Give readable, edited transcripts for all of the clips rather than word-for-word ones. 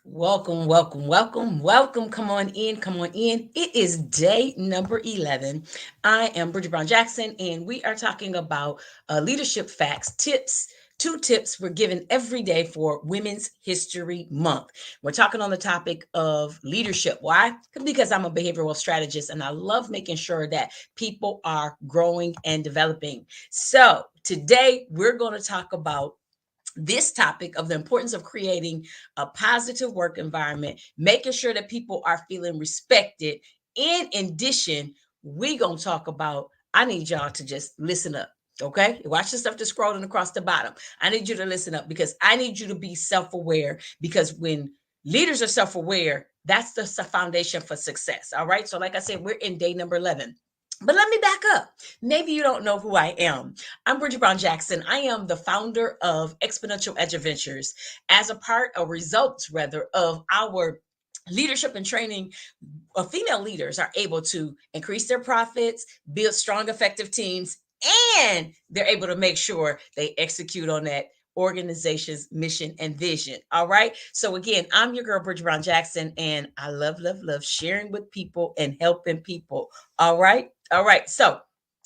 Welcome, welcome, welcome, welcome. Come on in, come on in. It is day number 11. I am Brigitte Jackson, and we are talking about leadership facts, tips, two tips we're given every day for Women's History Month. We're talking on the topic of leadership. Why? Because I'm a behavioral strategist and I love making sure that people are growing and developing. So today we're going to talk about this topic of the importance of creating a positive work environment, making sure that people are feeling respected. In addition, we gonna talk about, I need y'all to just listen up. Okay, watch the stuff that's scrolling across the bottom. I need you to listen up because I need you to be self-aware, because when leaders are self-aware, that's the foundation for success. All right, so like I said, we're in day number 11. But let me back up. Maybe you don't know who I am. I'm Brigitte Jackson. I am the founder of Exponential Edge Adventures. As a part, or results rather, of our leadership and training, female leaders are able to increase their profits, build strong, effective teams, and they're able to make sure they execute on that organization's mission and vision. All right. So again, I'm your girl, Bridget Brown Jackson, and I love, love, love sharing with people and helping people. All right. All right. So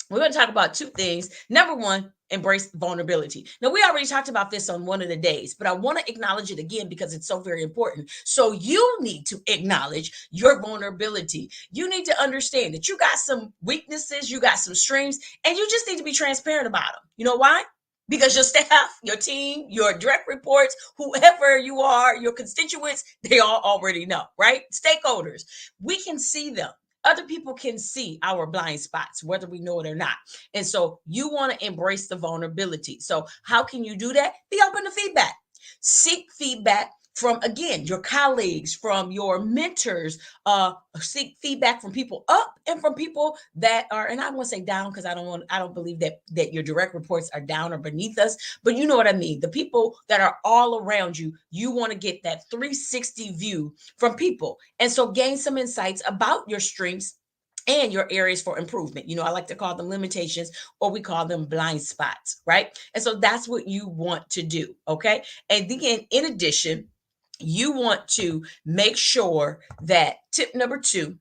we're going to talk about two things. Number one, embrace vulnerability. Now, we already talked about this on one of the days, but I want to acknowledge it again because it's so very important. So you need to acknowledge your vulnerability. You need to understand that you got some weaknesses, you got some strengths, and you just need to be transparent about them. You know why? Because your staff, your team, your direct reports, whoever you are, your constituents, they all already know, right? Stakeholders, we can see them. Other people can see our blind spots, whether we know it or not. And so you want to embrace the vulnerability. So how can you do that? Be open to feedback. Seek feedback from, again, your colleagues, from your mentors. Seek feedback from people up and from people that are, and I don't want to say down because I don't believe that your direct reports are down or beneath us, but you know what I mean. The people that are all around you, you want to get that 360 view from people. And so gain some insights about your strengths and your areas for improvement. You know, I like to call them limitations, or we call them blind spots, right? And so that's what you want to do. Okay. And again, in addition, you want to make sure that tip number 2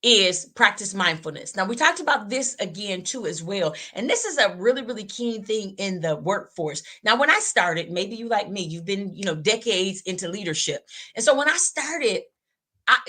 is practice mindfulness. Now, we talked about this again too as well. And this is a really, really key thing in the workforce. Now, when I started, maybe you like me, you've been, decades into leadership. And so when I started,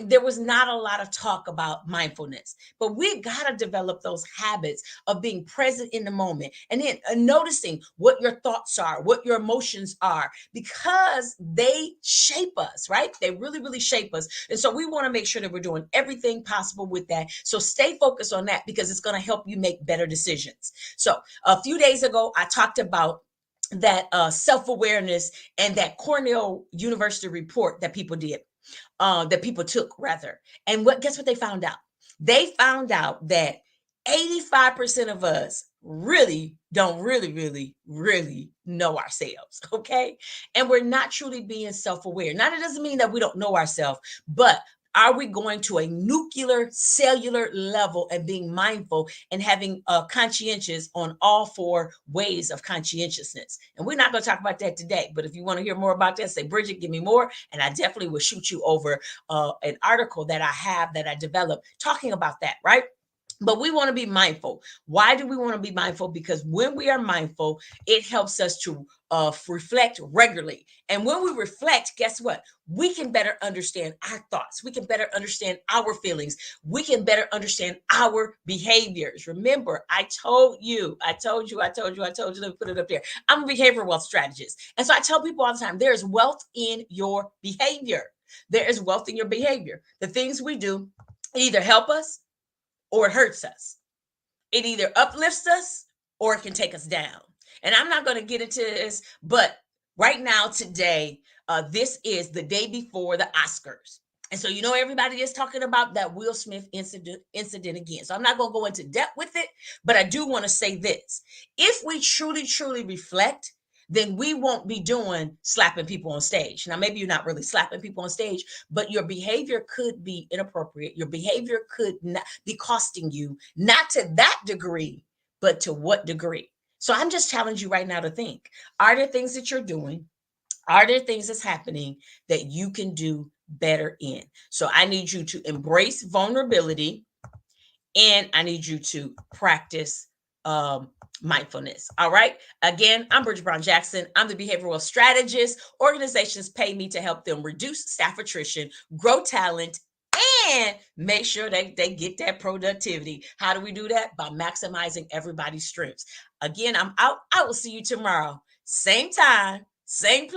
there was not a lot of talk about mindfulness, but we got to develop those habits of being present in the moment, and then noticing what your thoughts are, what your emotions are, because they shape us, right? They really, really shape us. And so we want to make sure that we're doing everything possible with that. So stay focused on that because it's going to help you make better decisions. So a few days ago, I talked about that self-awareness and that Cornell University report that people did, that people took rather. And guess what they found out? They found out that 85% of us really don't really know ourselves. Okay. And we're not truly being self-aware. Now, that doesn't mean that we don't know ourselves, but are we going to a nuclear cellular level and being mindful and having conscientious on all 4 ways of conscientiousness? And we're not going to talk about that today, but if you want to hear more about that, say, Bridget, give me more, and I definitely will shoot you over an article that I have that I developed talking about that, right? But we want to be mindful. Why do we want to be mindful? Because when we are mindful, it helps us to reflect regularly. And when we reflect, guess what? We can better understand our thoughts. We can better understand our feelings. We can better understand our behaviors. Remember, I told you, let me put it up there. I'm a behavioral wealth strategist. And so I tell people all the time, there is wealth in your behavior. There is wealth in your behavior. The things we do either help us or it hurts us. It either uplifts us or it can take us down. And I'm not going to get into this, but right now, today, this is the day before the Oscars. And so, everybody is talking about that Will Smith incident again. So I'm not going to go into depth with it, but I do want to say this. If we truly, truly reflect, then we won't be doing slapping people on stage. Now, maybe you're not really slapping people on stage, but your behavior could be inappropriate. Your behavior could not be costing you, not to that degree, but to what degree? So I'm just challenging you right now to think, are there things that you're doing? Are there things that's happening that you can do better in? So I need you to embrace vulnerability, and I need you to practice mindfulness. All right. Again, I'm Brigitte Brown Jackson. I'm the behavioral strategist. Organizations pay me to help them reduce staff attrition, grow talent, and make sure they get that productivity. How do we do that? By maximizing everybody's strengths. Again, I'm out. I will see you tomorrow. Same time, same place.